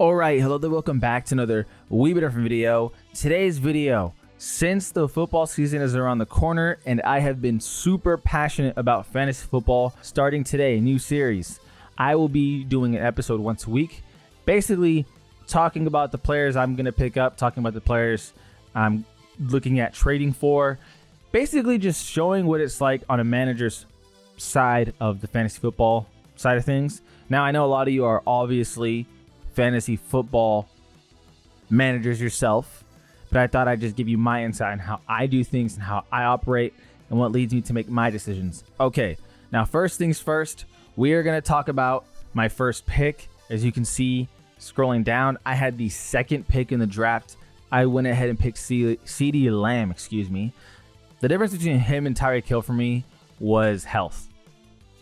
Alright, hello there, welcome back to another wee bit different video. Today's video, since the football season is around the corner and I have been super passionate about fantasy football, starting today, a new series, I will be doing an episode once a week, basically talking about the players I'm going to pick up, talking about the players I'm looking at trading for, basically just showing what it's like on a manager's side of the fantasy football side of things. Now, I know a lot of you are obviously fantasy football managers yourself, but I thought I'd just give you my insight on how I do things and how I operate and what leads me to make my decisions. Okay, now first things first, we are going to talk about my first pick. As you can see, scrolling down, I had the second pick in the draft. I went ahead and picked CeeDee Lamb, The difference between him and Tyreek Hill for me was health.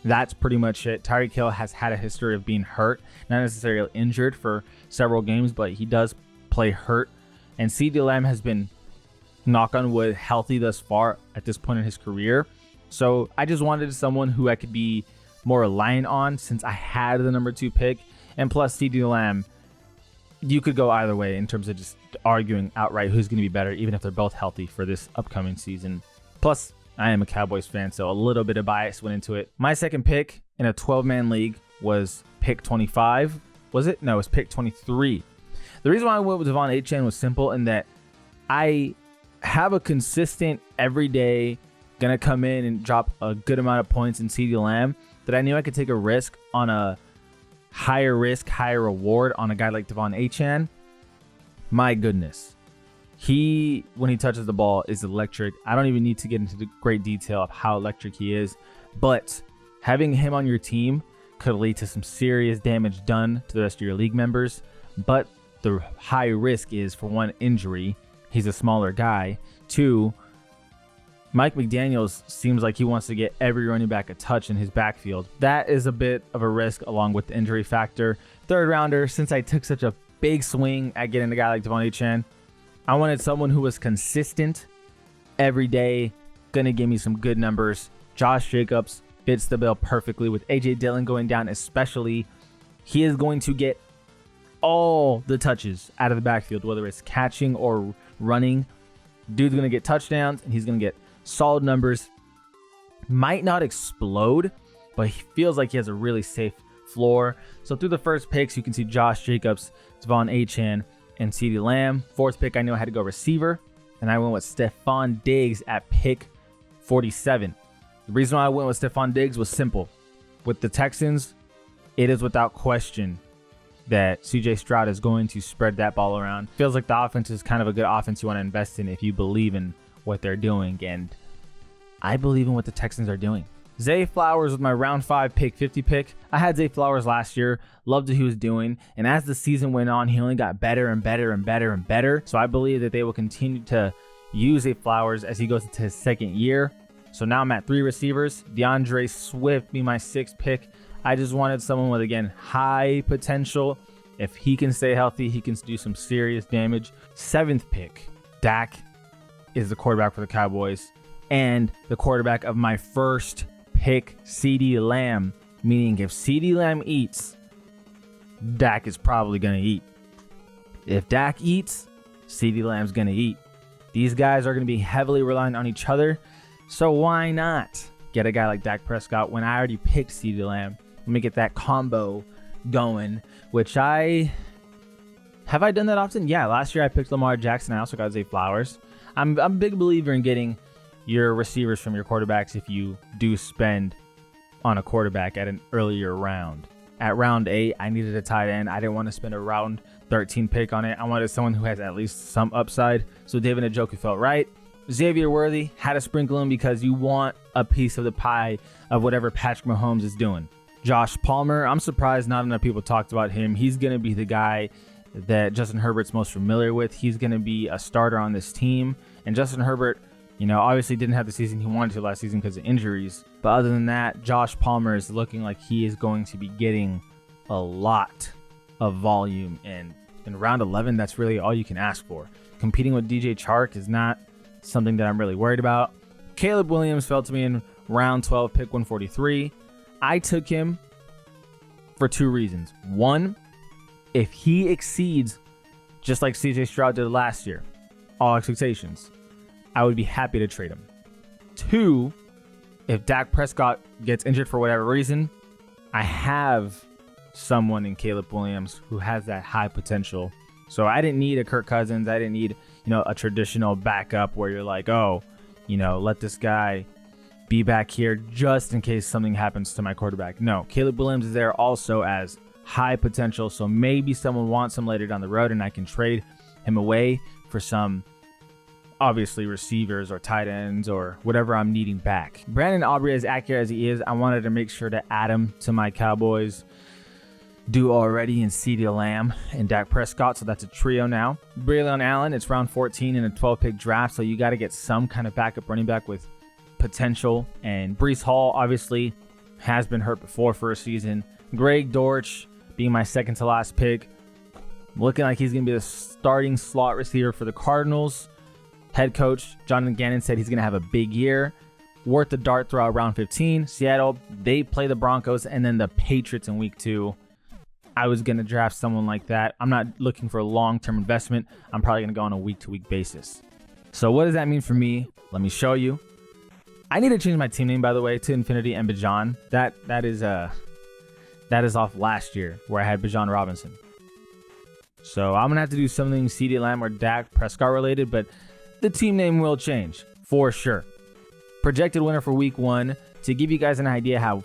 That's pretty much it. Tyreek Hill has had a history of being hurt, not necessarily injured for several games, but he does play hurt. And CeeDee Lamb has been, knock on wood, healthy thus far at this point in his career. So I just wanted someone who I could be more reliant on since I had the number 2 pick. And plus CeeDee Lamb, you could go either way in terms of just arguing outright who's going to be better, even if they're both healthy for this upcoming season. Plus, I am a Cowboys fan, so a little bit of bias went into it. My second pick in a 12-man league was pick 25. Was it? No, it was pick 23. The reason why I went with De'Von Achane was simple in that I have a consistent, everyday, going to come in and drop a good amount of points in CeeDee Lamb that I knew I could take a risk on a higher risk, higher reward on a guy like De'Von Achane. My goodness. He, when he touches the ball, is electric. I don't even need to get into the great detail of how electric he is, but having him on your team could lead to some serious damage done to the rest of your league members. But the high risk is, for one, injury. He's a smaller guy. 2, Mike McDaniels seems like he wants to get every running back a touch in his backfield. That is a bit of a risk along with the injury factor. Third rounder, since I took such a big swing at getting a guy like De'Von Achane, I wanted someone who was consistent every day, going to give me some good numbers. Josh Jacobs fits the bill perfectly with A.J. Dillon going down especially. He is going to get all the touches out of the backfield, whether it's catching or running. Dude's going to get touchdowns, and he's going to get solid numbers. Might not explode, but he feels like he has a really safe floor. So through the first picks, you can see Josh Jacobs, De'Von Achane, and CeeDee Lamb. Fourth pick, I knew I had to go receiver, and I went with Stefon Diggs at pick 47. The reason why I went with Stefon Diggs was simple. With the Texans, it is without question that CJ Stroud is going to spread that ball around. Feels like the offense is kind of a good offense you want to invest in if you believe in what they're doing, and I believe in what the Texans are doing. Zay Flowers was my round 5 pick, 50 pick. I had Zay Flowers last year, loved what he was doing, and as the season went on, he only got better and better and better and better. So I believe that they will continue to use Zay Flowers as he goes into his second year. So now I'm at 3 receivers. DeAndre Swift be my 6th pick. I just wanted someone with, again, high potential. If he can stay healthy, he can do some serious damage. 7th pick, Dak is the quarterback for the Cowboys and the quarterback of my first pick, CeeDee Lamb, meaning if CeeDee Lamb eats, Dak is probably going to eat. If Dak eats, CeeDee Lamb's going to eat. These guys are going to be heavily reliant on each other, so why not get a guy like Dak Prescott when I already picked CeeDee Lamb? Let me get that combo going, which have I done that often? Yeah, last year I picked Lamar Jackson. I also got Zay Flowers. I'm a big believer in getting your receivers from your quarterbacks if you do spend on a quarterback at an earlier round. At round 8, I needed a tight end. I didn't want to spend a round 13 pick on it. I wanted someone who has at least some upside. So David Njoku felt right. Xavier Worthy had to sprinkle him because you want a piece of the pie of whatever Patrick Mahomes is doing. Josh Palmer, I'm surprised not enough people talked about him. He's going to be the guy that Justin Herbert's most familiar with. He's going to be a starter on this team. And Justin Herbert, obviously didn't have the season he wanted to last season because of injuries. But other than that, Josh Palmer is looking like he is going to be getting a lot of volume. And in round 11, that's really all you can ask for. Competing with DJ Chark is not something that I'm really worried about. Caleb Williams fell to me in round 12, pick 143. I took him for 2 reasons. One, If he exceeds, just like CJ Stroud did last year, all expectations, I would be happy to trade him. 2, if Dak Prescott gets injured for whatever reason, I have someone in Caleb Williams who has that high potential. So I didn't need a Kirk Cousins. I didn't need, a traditional backup where you're like, oh, let this guy be back here just in case something happens to my quarterback. No, Caleb Williams is there also as high potential. So maybe someone wants him later down the road and I can trade him away for some, obviously, receivers or tight ends or whatever I'm needing back. Brandon Aubrey, as accurate as he is, I wanted to make sure to add him to my Cowboys do already in CeeDee Lamb and Dak Prescott, so that's a trio now. Braylon Allen, it's round 14 in a 12-pick draft, so you got to get some kind of backup running back with potential. And Breece Hall, obviously, has been hurt before for a season. Greg Dortch being my second to last pick, looking like he's going to be the starting slot receiver for the Cardinals. Head coach Jonathan Gannon said he's going to have a big year. Worth the dart throw round 15. Seattle, they play the Broncos and then the Patriots in week 2. I was going to draft someone like that. I'm not looking for a long-term investment. I'm probably going to go on a week-to-week basis. So what does that mean for me? Let me show you. I need to change my team name, by the way, to Infinity and Bijan. That is off last year where I had Bijan Robinson. So I'm going to have to do something CeeDee Lamb or Dak Prescott related, but the team name will change for sure. Projected winner for week 1. To give you guys an idea how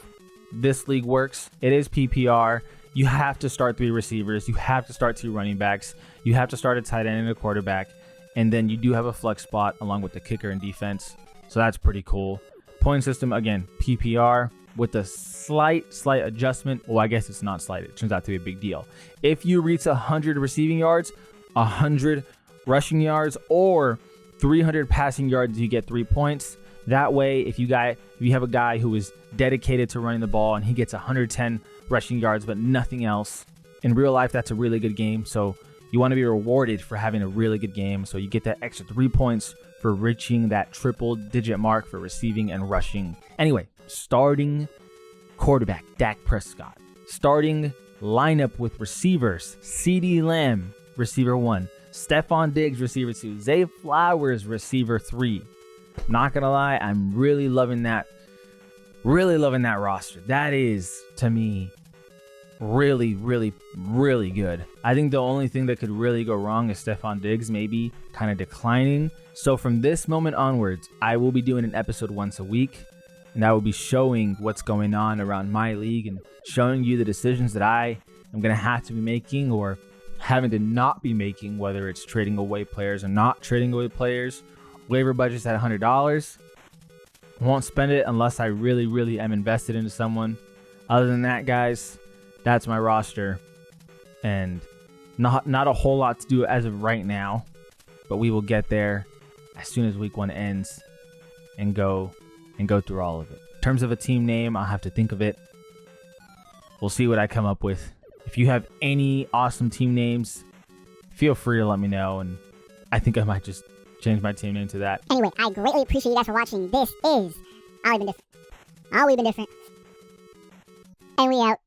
this league works, it is PPR. You have to start 3 receivers. You have to start 2 running backs. You have to start a tight end and a quarterback. And then you do have a flex spot along with the kicker and defense. So that's pretty cool. Point system, again, PPR with a slight adjustment. Well, I guess it's not slight. It turns out to be a big deal. If you reach 100 receiving yards, 100 rushing yards, or 300 passing yards, you get 3 points. That way, if you have a guy who is dedicated to running the ball and he gets 110 rushing yards but nothing else, in real life that's a really good game. So you want to be rewarded for having a really good game. So you get that extra 3 points for reaching that triple-digit mark for receiving and rushing. Anyway, starting quarterback, Dak Prescott. Starting lineup with receivers, CeeDee Lamb, receiver 1. Stephon Diggs, receiver 2. Zay Flowers, receiver 3. Not gonna lie, I'm really loving that roster. That is, to me, really, really, really good. I think the only thing that could really go wrong is Stephon Diggs maybe kind of declining. So from this moment onwards, I will be doing an episode once a week, and I will be showing what's going on around my league and showing you the decisions that I am going to have to be making or having to not be making, whether it's trading away players or not trading away players. Waiver budget's at $100. Won't spend it unless I really, really am invested into someone. Other than that, guys, that's my roster. And not a whole lot to do as of right now, but we will get there as soon as week 1 ends and go through all of it. In terms of a team name, I'll have to think of it. We'll see what I come up with. If you have any awesome team names, feel free to let me know, and I think I might just change my team name to that. Anyway, I greatly appreciate you guys for watching. This is Ollie Been Different. And we out.